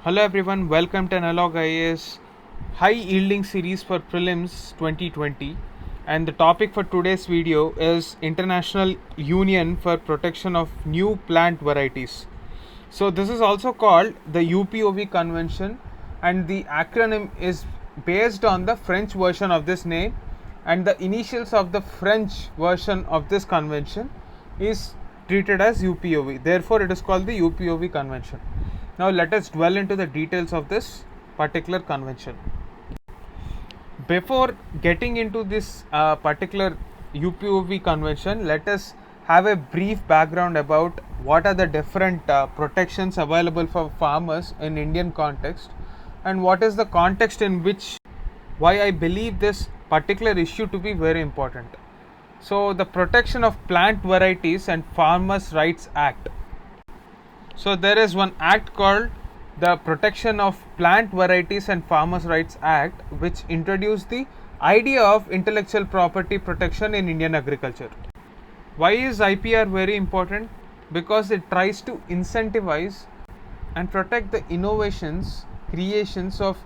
Hello everyone, welcome to Analog IAS High Yielding Series for Prelims 2020, and the topic for today's video is International Union for Protection of New Plant Varieties. So this is also called the UPOV Convention, and the acronym is based on the French version of this name, and the initials of the French version of this convention is treated as UPOV. Therefore, it is called the UPOV Convention. Now, let us dwell into the details of this particular convention. Before getting into this particular UPOV convention, let us have a brief background about what are the different protections available for farmers in Indian context, and what is the context in which why I believe this particular issue to be very important. So, the Protection of Plant Varieties and Farmers' Rights Act. So there is one act called the Protection of Plant Varieties and Farmers' Rights Act, which introduced the idea of intellectual property protection in Indian agriculture. Why is IPR very important? Because it tries to incentivize and protect the innovations, creations of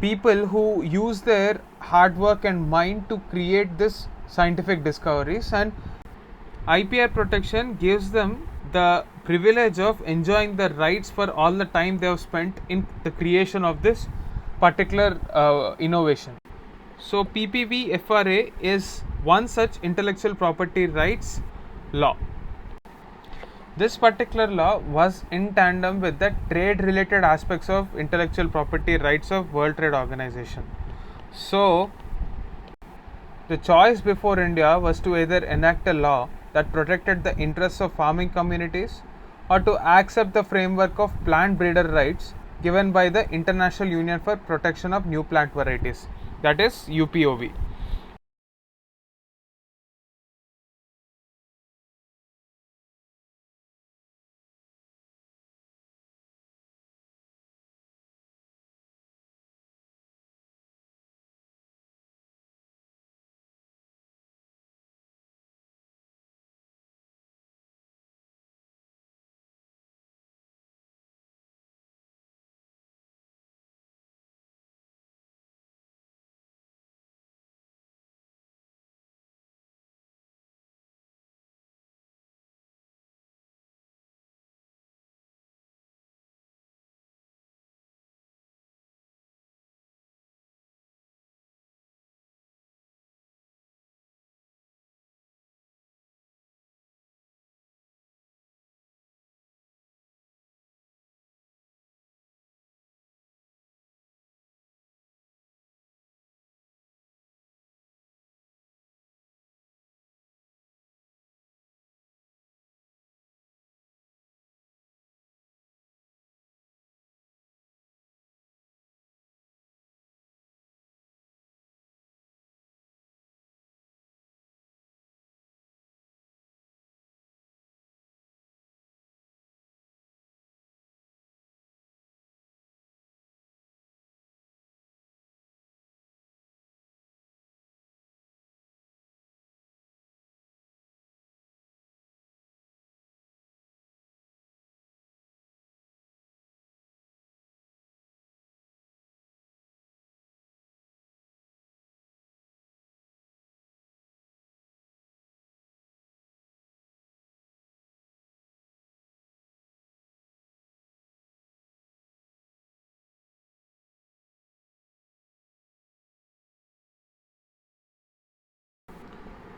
people who use their hard work and mind to create this scientific discoveries, and IPR protection gives them the privilege of enjoying the rights for all the time they have spent in the creation of this particular innovation. So, PPV FRA is one such intellectual property rights law. This particular law was in tandem with the trade related aspects of intellectual property rights of World Trade Organization. So, the choice before India was to either enact a law that protected the interests of farming communities or to accept the framework of plant breeder rights given by the International Union for Protection of New Plant Varieties, that is UPOV.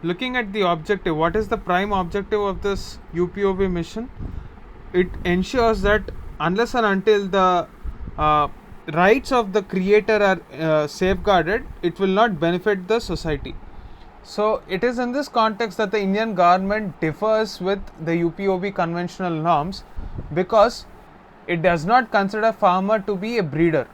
Looking at the objective, what is the prime objective of this UPOV mission? It ensures that unless and until the uh, rights of the creator are safeguarded, it will not benefit the society. So, it is in this context that the Indian government differs with the UPOV conventional norms, because it does not consider farmer to be a breeder.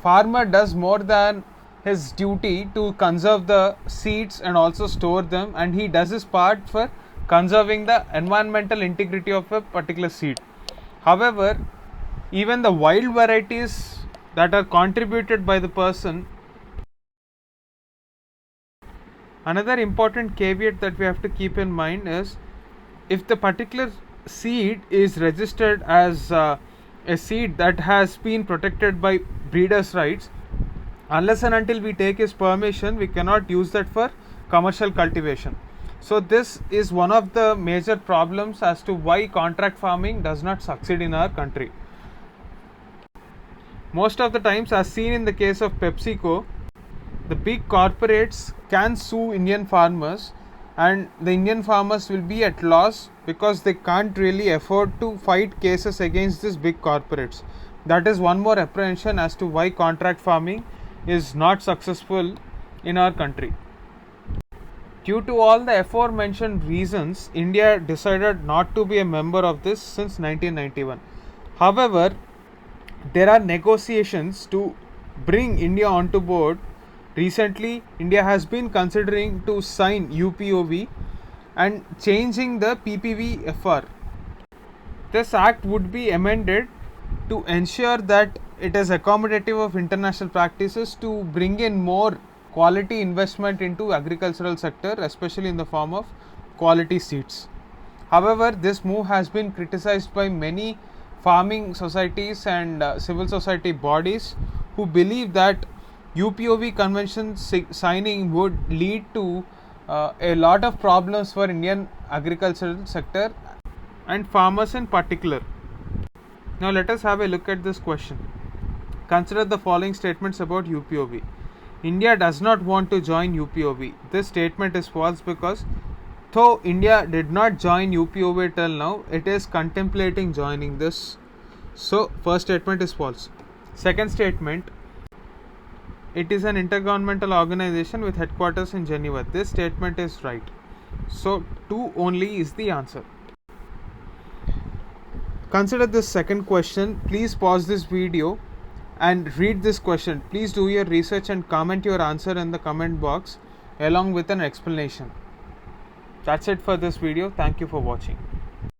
Farmer does more than his duty to conserve the seeds and also store them, and he does his part for conserving the environmental integrity of a particular seed. However, even the wild varieties that are contributed by the person, another important caveat that we have to keep in mind is, if the particular seed is registered as a seed that has been protected by breeders' rights, unless and until we take his permission, we cannot use that for commercial cultivation. So this is one of the major problems as to why contract farming does not succeed in our country. Most of the times, as seen in the case of PepsiCo, the big corporates can sue Indian farmers, and the Indian farmers will be at loss because they can't really afford to fight cases against these big corporates. That is one more apprehension as to why contract farming is not successful in our country. Due to all the aforementioned reasons, India decided not to be a member of this since 1991. However, there are negotiations to bring India onto board. Recently, India has been considering to sign UPOV and changing the PPVFR. This act would be amended to ensure that it is accommodative of international practices to bring in more quality investment into agricultural sector, especially in the form of quality seeds. However, this move has been criticized by many farming societies and civil society bodies who believe that UPOV convention signing would lead to a lot of problems for Indian agricultural sector and farmers in particular. Now let us have a look at this question. Consider the following statements about UPOV. India does not want to join UPOV. This statement is false because though India did not join UPOV till now, it is contemplating joining this. So, first statement is false. Second statement, it is an intergovernmental organization with headquarters in Geneva. This statement is right. So, 2 only is the answer. Consider this second question. Please pause this video and read this question. Please do your research and comment your answer in the comment box along with an explanation. That's it for this video. Thank you for watching.